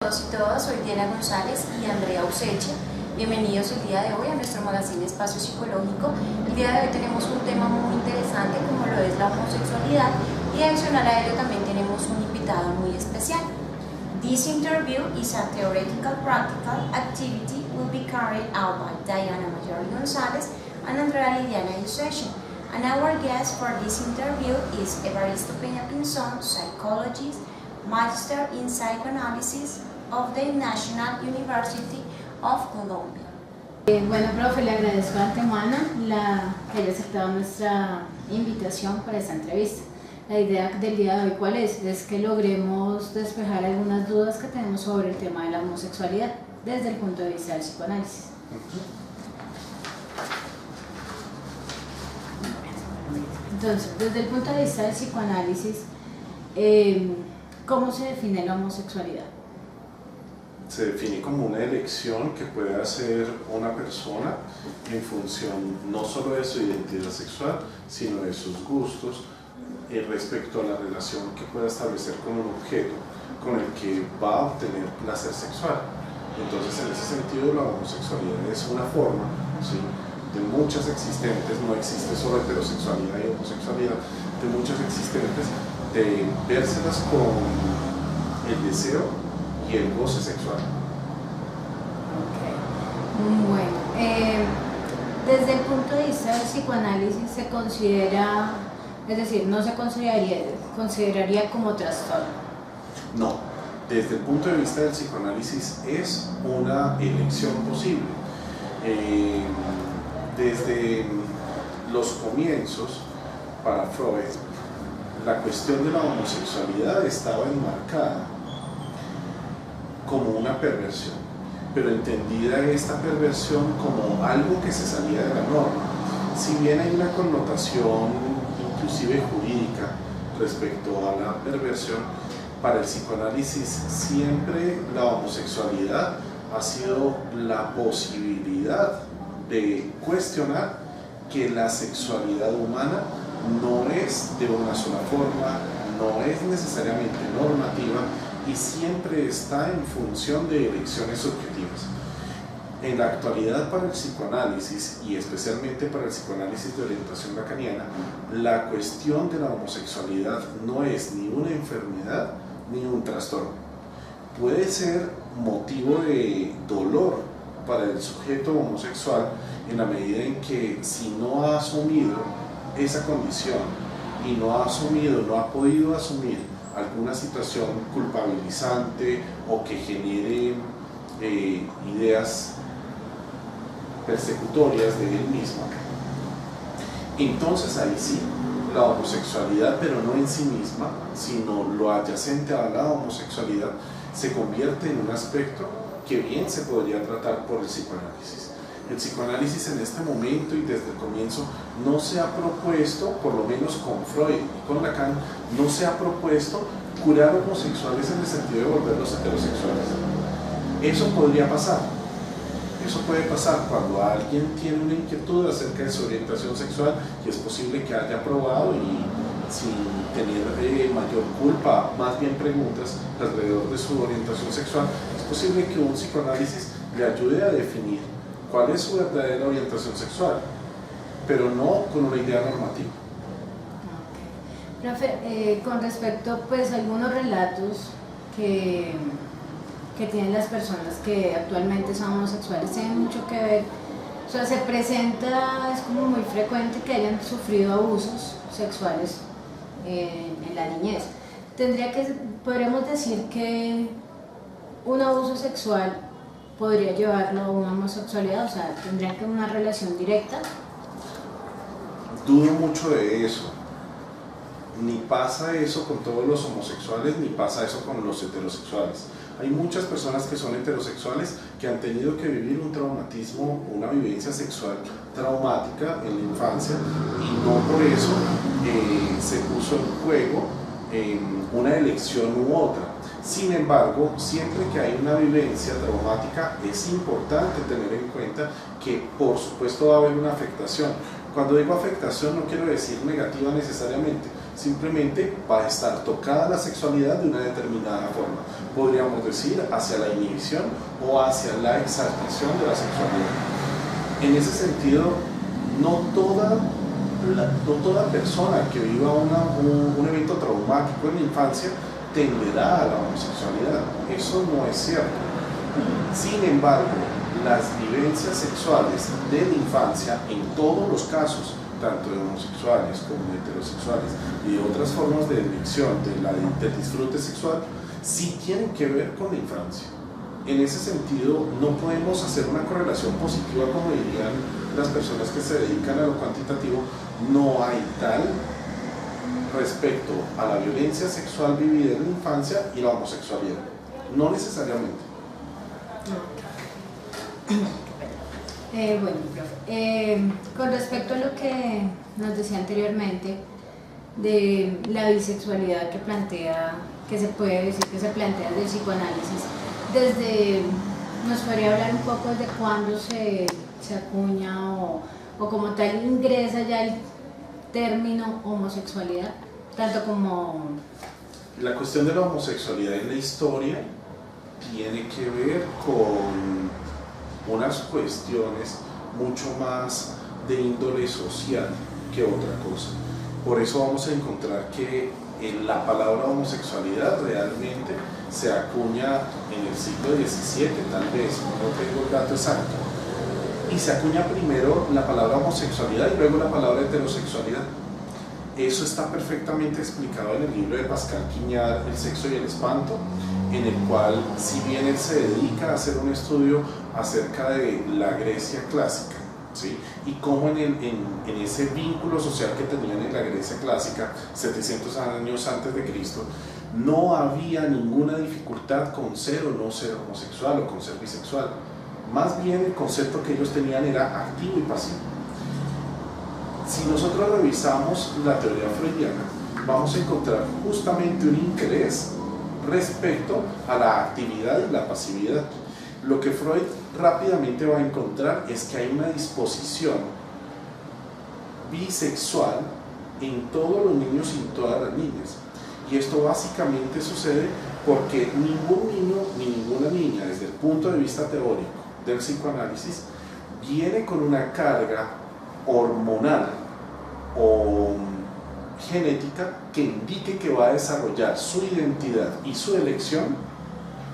todos y todas, soy Diana González y Andrea Useche. Bienvenidos el día de hoy a nuestro magazine Espacio Psicológico. El día de hoy tenemos un tema muy interesante como lo es la homosexualidad y adicional a ello también tenemos un invitado muy especial. This interview is a theoretical practical activity will be carried out by Diana Mayori González and Andrea Liliana Useche. And our guest for this interview is Evaristo Peña Pinzón, psychologist, Master in Psychoanalysis of the National University of Colombia. Bueno, profe, le agradezco de antemano que haya aceptado nuestra invitación para esta entrevista. La idea del día de hoy, ¿cuál es? Es que logremos despejar algunas dudas que tenemos sobre el tema de la homosexualidad desde el punto de vista del psicoanálisis. Entonces, desde el punto de vista del psicoanálisis, ¿cómo se define la homosexualidad? Se define como una elección que puede hacer una persona en función no solo de su identidad sexual, sino de sus gustos respecto a la relación que pueda establecer con un objeto con el que va a obtener placer sexual. Entonces, en ese sentido, la homosexualidad es una forma, ¿sí?, de muchas existentes, no existe solo heterosexualidad y homosexualidad, de muchas existentes, de vérselas con el deseo y el goce sexual. Okay. Bueno, desde el punto de vista del psicoanálisis se considera, es decir, no se consideraría como trastorno. No, desde el punto de vista del psicoanálisis es una elección posible. Desde los comienzos, para Freud, la cuestión de la homosexualidad estaba enmarcada como una perversión, pero entendida esta perversión como algo que se salía de la norma. Si bien hay una connotación inclusive jurídica respecto a la perversión, para el psicoanálisis siempre la homosexualidad ha sido la posibilidad de cuestionar que la sexualidad humana no es de una sola forma, no es necesariamente normativa y siempre está en función de elecciones subjetivas. En la actualidad, para el psicoanálisis y especialmente para el psicoanálisis de orientación lacaniana, la cuestión de la homosexualidad no es ni una enfermedad ni un trastorno. Puede ser motivo de dolor para el sujeto homosexual en la medida en que, si no ha asumido esa condición y no ha podido asumir alguna situación culpabilizante o que genere ideas persecutorias de él mismo, entonces ahí sí, la homosexualidad, pero no en sí misma, sino lo adyacente a la homosexualidad, se convierte en un aspecto que bien se podría tratar por el psicoanálisis. El psicoanálisis en este momento y desde el comienzo no se ha propuesto, por lo menos con Freud y con Lacan, no se ha propuesto curar homosexuales en el sentido de volverlos heterosexuales. Eso podría pasar. Eso puede pasar cuando alguien tiene una inquietud acerca de su orientación sexual y es posible que haya probado y sin tener mayor culpa, más bien preguntas alrededor de su orientación sexual, es posible que un psicoanálisis le ayude a definir cuál es su verdadera orientación sexual, pero no con una idea normativa. Okay. Profe, con respecto pues, a algunos relatos que tienen las personas que actualmente son homosexuales, tienen mucho que ver, o sea, se presenta, es como muy frecuente que hayan sufrido abusos sexuales en la niñez. Podríamos decir que un abuso sexual podría llevarlo a una homosexualidad, o sea, tendría que una relación directa. Dudo mucho de eso. Ni pasa eso con todos los homosexuales, ni pasa eso con los heterosexuales. Hay muchas personas que son heterosexuales que han tenido que vivir un traumatismo, una vivencia sexual traumática en la infancia y no por eso se puso en juego una elección u otra. Sin embargo, siempre que hay una vivencia traumática es importante tener en cuenta que por supuesto va a haber una afectación. Cuando digo afectación no quiero decir negativa necesariamente, simplemente va a estar tocada la sexualidad de una determinada forma, podríamos decir hacia la inhibición o hacia la exaltación de la sexualidad. En ese sentido, no toda persona que viva un evento traumático en la infancia tenderá a la homosexualidad. Eso no es cierto. Sin embargo, las vivencias sexuales de la infancia, en todos los casos, tanto de homosexuales como de heterosexuales y de otras formas de elección del disfrute sexual, sí tienen que ver con la infancia. En ese sentido, no podemos hacer una correlación positiva, como dirían las personas que se dedican a lo cuantitativo. No hay tal respecto a la violencia sexual vivida en la infancia y la homosexualidad. No necesariamente. Bueno, profe, con respecto a lo que nos decía anteriormente de la bisexualidad que se puede decir que se plantea desde el psicoanálisis, nos podría hablar un poco de cuándo se acuña o como tal ingresa ya el término homosexualidad, tanto como... La cuestión de la homosexualidad en la historia tiene que ver con unas cuestiones mucho más de índole social que otra cosa. Por eso vamos a encontrar que la palabra homosexualidad realmente se acuña en el siglo XVII, tal vez, no tengo el dato exacto, y se acuña primero la palabra homosexualidad y luego la palabra heterosexualidad. Eso está perfectamente explicado en el libro de Pascal Quignard, El sexo y el espanto, en el cual, si bien él se dedica a hacer un estudio acerca de la Grecia clásica, ¿sí? Y cómo en ese vínculo social que tenían en la Grecia clásica, 700 años antes de Cristo, no había ninguna dificultad con ser o no ser homosexual o con ser bisexual. Más bien el concepto que ellos tenían era activo y pasivo. Si nosotros revisamos la teoría freudiana, vamos a encontrar justamente un interés respecto a la actividad y la pasividad. Lo que Freud rápidamente va a encontrar es que hay una disposición bisexual en todos los niños y en todas las niñas. Y esto básicamente sucede porque ningún niño ni ninguna niña, desde el punto de vista teórico del psicoanálisis, viene con una carga hormonal o genética que indique que va a desarrollar su identidad y su elección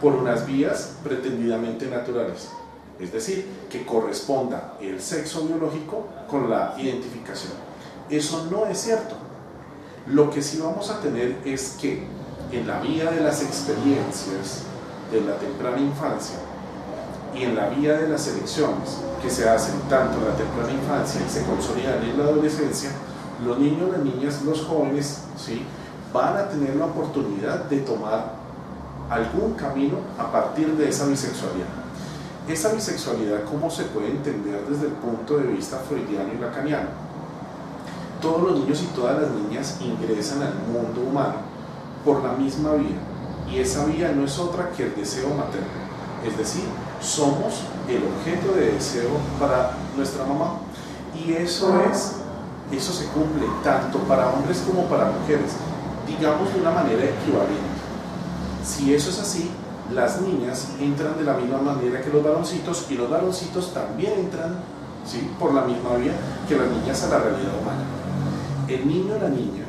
por unas vías pretendidamente naturales, es decir, que corresponda el sexo biológico con la identificación. Eso no es cierto. Lo que sí vamos a tener es que en la vía de las experiencias de la temprana infancia y en la vía de las elecciones que se hacen tanto en la temprana infancia y se consolidan en la adolescencia, los niños, las niñas, los jóvenes, ¿sí?, van a tener la oportunidad de tomar algún camino a partir de esa bisexualidad. Esa bisexualidad, ¿cómo se puede entender desde el punto de vista freudiano y lacaniano? Todos los niños y todas las niñas ingresan al mundo humano por la misma vía, y esa vía no es otra que el deseo materno, es decir, somos el objeto de deseo para nuestra mamá, y eso se cumple tanto para hombres como para mujeres, digamos de una manera equivalente. Si eso es así, las niñas entran de la misma manera que los varoncitos, y los varoncitos también entran, ¿sí?, por la misma vía que las niñas a la realidad humana. El niño o la niña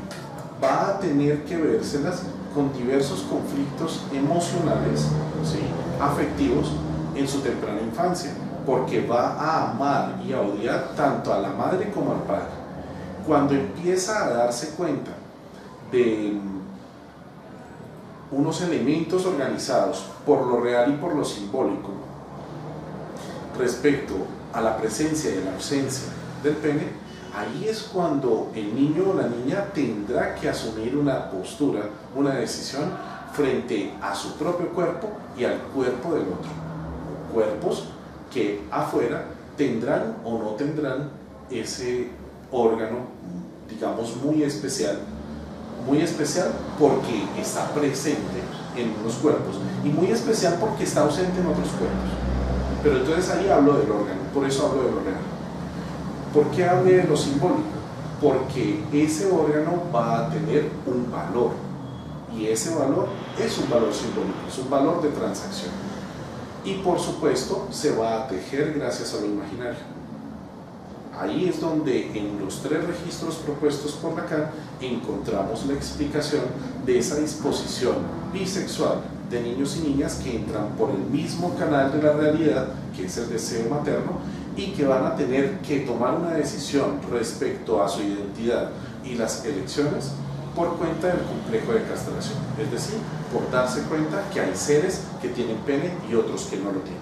va a tener que vérselas con diversos conflictos emocionales, ¿sí?, afectivos en su temprana infancia, porque va a amar y a odiar tanto a la madre como al padre. Cuando empieza a darse cuenta de unos elementos organizados por lo real y por lo simbólico respecto a la presencia y la ausencia del pene, ahí es cuando el niño o la niña tendrá que asumir una postura, una decisión frente a su propio cuerpo y al cuerpo del otro. Cuerpos que afuera tendrán o no tendrán ese órgano, digamos, muy especial porque está presente en unos cuerpos y muy especial porque está ausente en otros cuerpos. Pero entonces ahí hablo del órgano, por eso hablo del órgano. ¿Por qué hablo de lo simbólico? porque ese órgano va a tener un valor, y ese valor es un valor simbólico, es un valor de transacción. Y por supuesto se va a tejer gracias a lo imaginario. Ahí es donde en los 3 registros propuestos por Lacan encontramos la explicación de esa disposición bisexual de niños y niñas que entran por el mismo canal de la realidad, que es el deseo materno, y que van a tener que tomar una decisión respecto a su identidad y las elecciones por cuenta del complejo de castración, es decir, por darse cuenta que hay seres que tienen pene y otros que no lo tienen.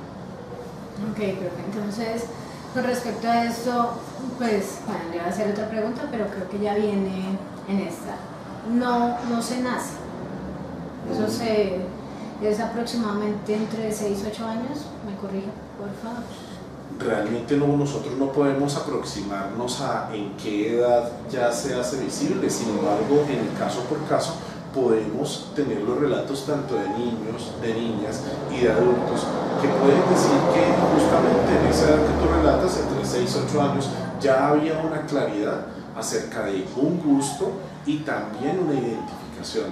Ok, perfecto. Entonces, con respecto a esto, pues, bueno, le voy a hacer otra pregunta, pero creo que ya viene en esta. No se nace. Eso es aproximadamente entre 6 y 8 años. ¿Me corrige, por favor? Realmente nosotros no podemos aproximarnos a en qué edad ya se hace visible, sin embargo, en el caso por caso, podemos tener los relatos tanto de niños, de niñas y de adultos que pueden decir que justamente en esa edad que tú relatas, entre 6 y 8 años, ya había una claridad acerca de un gusto y también una identificación.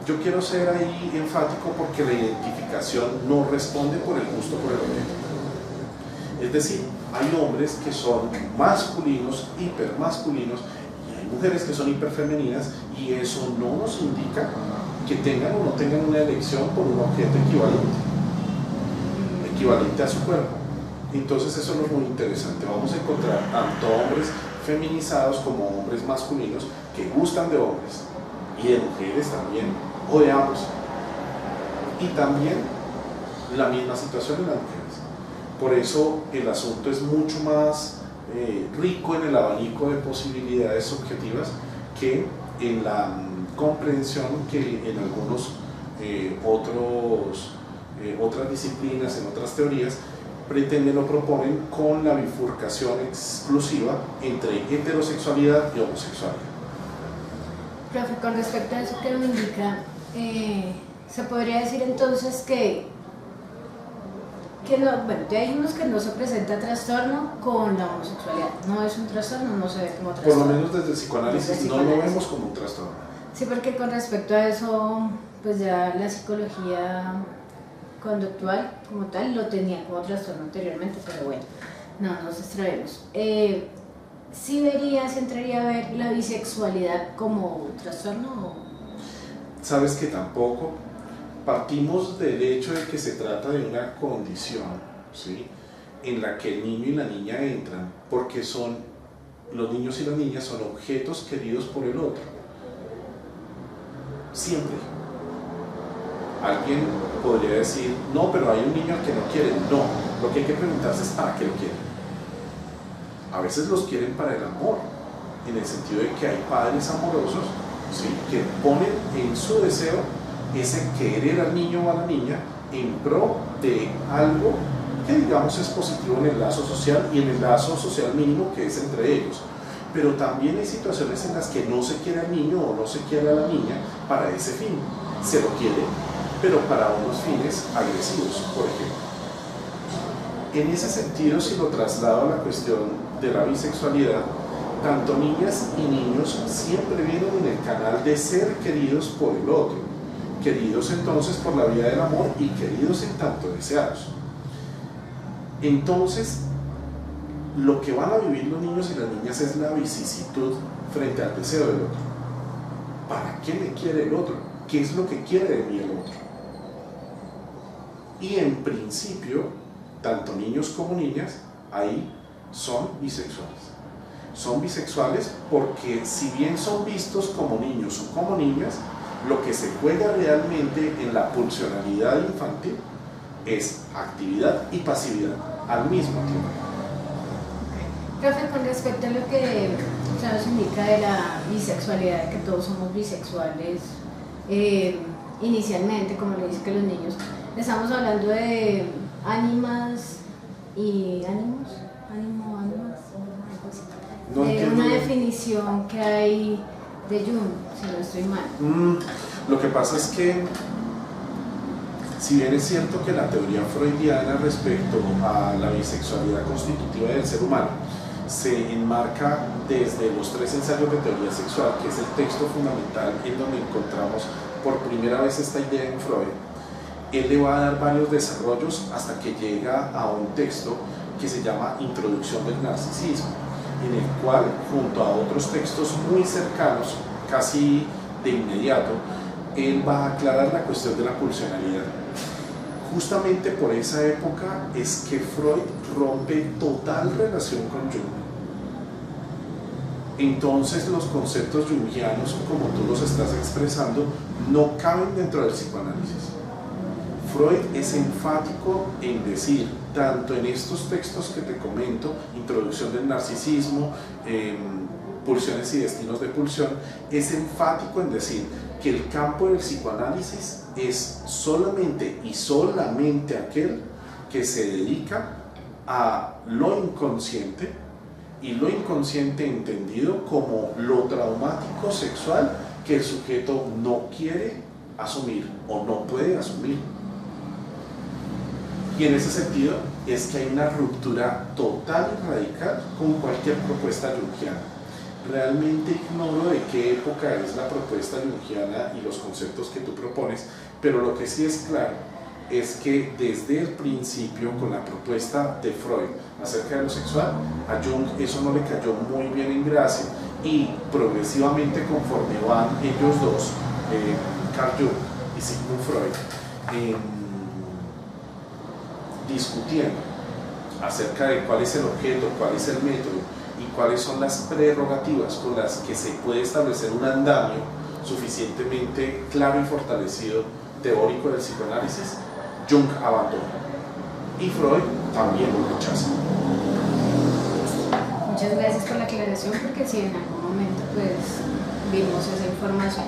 Yo quiero ser ahí enfático porque la identificación no responde por el gusto por el objeto. Es decir, hay hombres que son masculinos, hipermasculinos, y hay mujeres que son hiperfemeninas, y eso no nos indica que tengan o no tengan una elección por un objeto equivalente a su cuerpo. Entonces eso es muy interesante. Vamos a encontrar tanto hombres feminizados como hombres masculinos que gustan de hombres y de mujeres también, o de ambos. Y también la misma situación en las mujeres. Por eso el asunto es mucho más rico en el abanico de posibilidades objetivas que en la comprensión que en algunos otras disciplinas, en otras teorías, pretenden o proponen con la bifurcación exclusiva entre heterosexualidad y homosexualidad. Profe, con respecto a eso que me indica, se podría decir entonces que no, bueno, ya dijimos que no se presenta trastorno con la homosexualidad, no es un trastorno, no se ve como trastorno. Por lo menos desde el psicoanálisis no lo vemos como un trastorno. Sí, porque con respecto a eso, pues ya la psicología conductual como tal lo tenía como trastorno anteriormente, pero bueno, no nos extraemos. ¿Sí entraría a ver la bisexualidad como trastorno? Sabes que tampoco. Partimos del hecho de que se trata de una condición, ¿sí?, en la que el niño y la niña entran, porque los niños y las niñas son objetos queridos por el otro. Siempre. Alguien podría decir, no, pero hay un niño al que no quieren. No, lo que hay que preguntarse es para qué lo quieren. A veces los quieren para el amor, en el sentido de que hay padres amorosos, ¿sí?, que ponen en su deseo ese querer al niño o a la niña en pro de algo que digamos es positivo en el lazo social y en el lazo social mínimo que es entre ellos. Pero también hay situaciones en las que no se quiere al niño o no se quiere a la niña para ese fin. Se lo quiere, pero para unos fines agresivos, por ejemplo. En ese sentido, si lo traslado a la cuestión de la bisexualidad, tanto niñas y niños siempre vienen en el canal de ser queridos por el otro. Queridos entonces por la vía del amor y queridos en tanto deseados. Entonces, lo que van a vivir los niños y las niñas es la vicisitud frente al deseo del otro. ¿Para qué me quiere el otro? ¿Qué es lo que quiere de mí el otro? Y en principio, tanto niños como niñas ahí son bisexuales. Son bisexuales porque si bien son vistos como niños o como niñas, lo que se juega realmente en la pulsionalidad infantil es actividad y pasividad al mismo tiempo. Profe, con respecto a lo que nos indica de la bisexualidad, que todos somos bisexuales, inicialmente, como le dice que los niños, estamos hablando de ánimas y ánimos, ánimas, No de entiendo una bien. definición que hay de Jung, si no estoy mal. Lo que pasa es que, si bien es cierto que la teoría freudiana respecto a la bisexualidad constitutiva del ser humano se enmarca desde los 3 ensayos de teoría sexual, que es el texto fundamental en donde encontramos por primera vez esta idea en Freud. Él le va a dar varios desarrollos hasta que llega a un texto que se llama Introducción del Narcisismo, en el cual, junto a otros textos muy cercanos, casi de inmediato, él va a aclarar la cuestión de la pulsionalidad. Justamente por esa época es que Freud rompe total relación con Jung. Entonces los conceptos jungianos, como tú los estás expresando, no caben dentro del psicoanálisis. Freud es enfático en decir, tanto en estos textos que te comento, Introducción del Narcisismo, Pulsiones y Destinos de Pulsión, es enfático en decir que el campo del psicoanálisis es solamente y solamente aquel que se dedica a lo inconsciente, y lo inconsciente entendido como lo traumático sexual que el sujeto no quiere asumir o no puede asumir. Y en ese sentido es que hay una ruptura total y radical con cualquier propuesta jungiana. Realmente ignoro de qué época es la propuesta jungiana y los conceptos que tú propones, pero lo que sí es claro es que desde el principio, con la propuesta de Freud acerca de lo sexual, a Jung eso no le cayó muy bien en gracia, y progresivamente, conforme van ellos dos, Carl Jung y Sigmund Freud, discutiendo acerca de cuál es el objeto, cuál es el método y cuáles son las prerrogativas con las que se puede establecer un andamio suficientemente claro y fortalecido teórico del psicoanálisis, Jung abandona y Freud también lo rechaza. Muchas gracias por la aclaración, porque si en algún momento pues vimos esa información.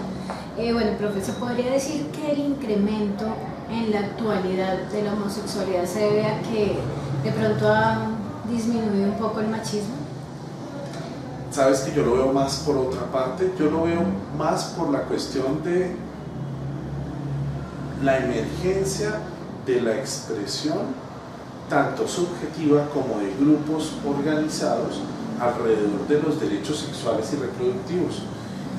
Bueno, profe, ¿se podría decir que el incremento en la actualidad de la homosexualidad se debe a que de pronto ha disminuido un poco el machismo? Sabes que yo lo veo más por otra parte, yo lo veo más por la cuestión de la emergencia de la expresión tanto subjetiva como de grupos organizados alrededor de los derechos sexuales y reproductivos.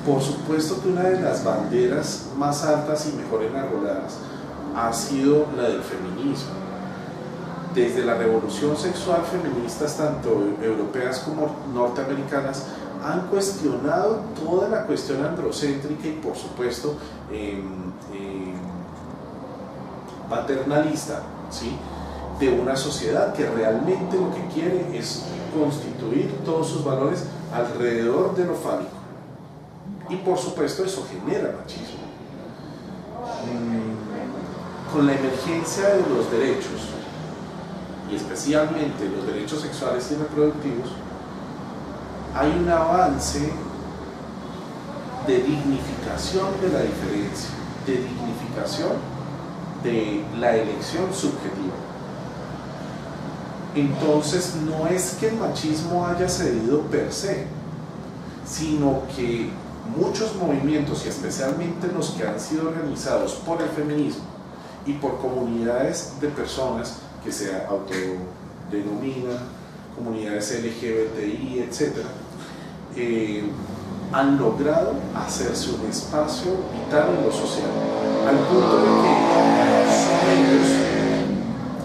Por supuesto que una de las banderas más altas y mejor enarboladas ha sido la del feminismo. Desde la revolución sexual, feministas tanto europeas como norteamericanas han cuestionado toda la cuestión androcéntrica y, por supuesto, paternalista, ¿sí?, de una sociedad que realmente lo que quiere es constituir todos sus valores alrededor de lo fálico. Y por supuesto eso genera machismo. Con la emergencia de los derechos, y especialmente los derechos sexuales y reproductivos, hay un avance de dignificación de la diferencia, de dignificación de la elección subjetiva. Entonces no es que el machismo haya cedido per se, sino que muchos movimientos, y especialmente los que han sido organizados por el feminismo y por comunidades de personas que se autodenominan comunidades LGBTI, etc., han logrado hacerse un espacio vital en lo social,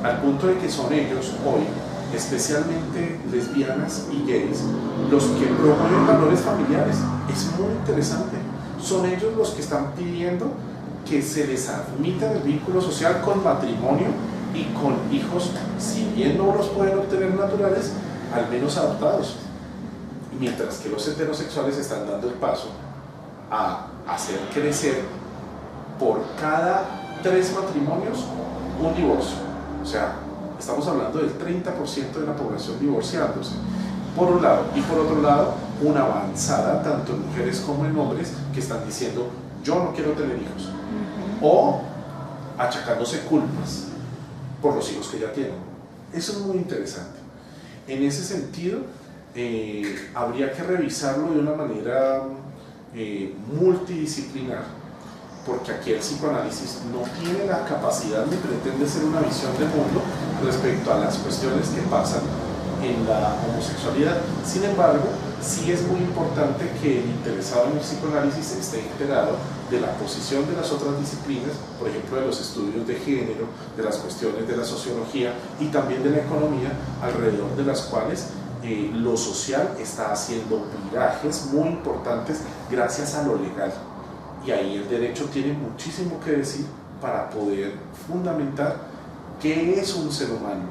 al punto de que son ellos hoy, especialmente lesbianas y gays, los que promueven valores familiares. Es muy interesante. Son ellos los que están pidiendo que se les admita el vínculo social con matrimonio y con hijos, si bien no los pueden obtener naturales, al menos adoptados. Mientras que los heterosexuales están dando el paso a hacer crecer por cada 3 matrimonios un divorcio. O sea, estamos hablando del 30% de la población divorciándose, por un lado, y por otro lado, una avanzada tanto en mujeres como en hombres que están diciendo yo no quiero tener hijos, o achacándose culpas por los hijos que ya tienen. Eso es muy interesante. En ese sentido, habría que revisarlo de una manera multidisciplinar, porque aquí el psicoanálisis no tiene la capacidad ni pretende ser una visión de mundo respecto a las cuestiones que pasan en la homosexualidad. Sin embargo, sí es muy importante que el interesado en el psicoanálisis esté enterado de la posición de las otras disciplinas, por ejemplo de los estudios de género, de las cuestiones de la sociología y también de la economía, alrededor de las cuales lo social está haciendo virajes muy importantes gracias a lo legal. Y ahí el derecho tiene muchísimo que decir para poder fundamentar qué es un ser humano,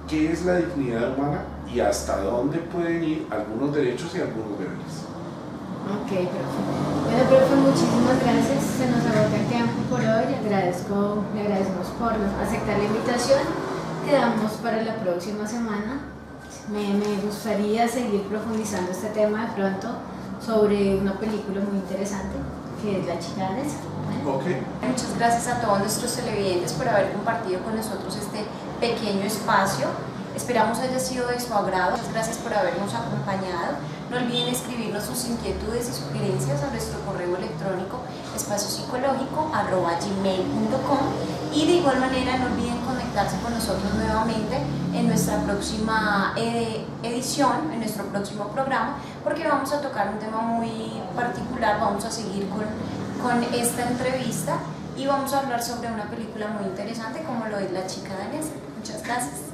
qué es la dignidad humana y hasta dónde pueden ir algunos derechos y algunos deberes. Ok, profe. Bueno, profe, muchísimas gracias. Se nos agota el tiempo por hoy. Le agradecemos por aceptar la invitación. Quedamos para la próxima semana. Me gustaría seguir profundizando este tema de pronto sobre una película muy interesante que es La chica danesa. Okay. Muchas gracias a todos nuestros televidentes por haber compartido con nosotros este pequeño espacio. Esperamos haya sido de su agrado. Muchas gracias por habernos acompañado. No olviden escribirnos sus inquietudes y sugerencias a nuestro correo electrónico espaciopsicológico@gmail.com y de igual manera no olviden conectarse con nosotros nuevamente en nuestra próxima edición, en nuestro próximo programa, porque vamos a tocar un tema muy particular. Vamos a seguir con esta entrevista y vamos a hablar sobre una película muy interesante como lo es La chica danesa. Muchas gracias.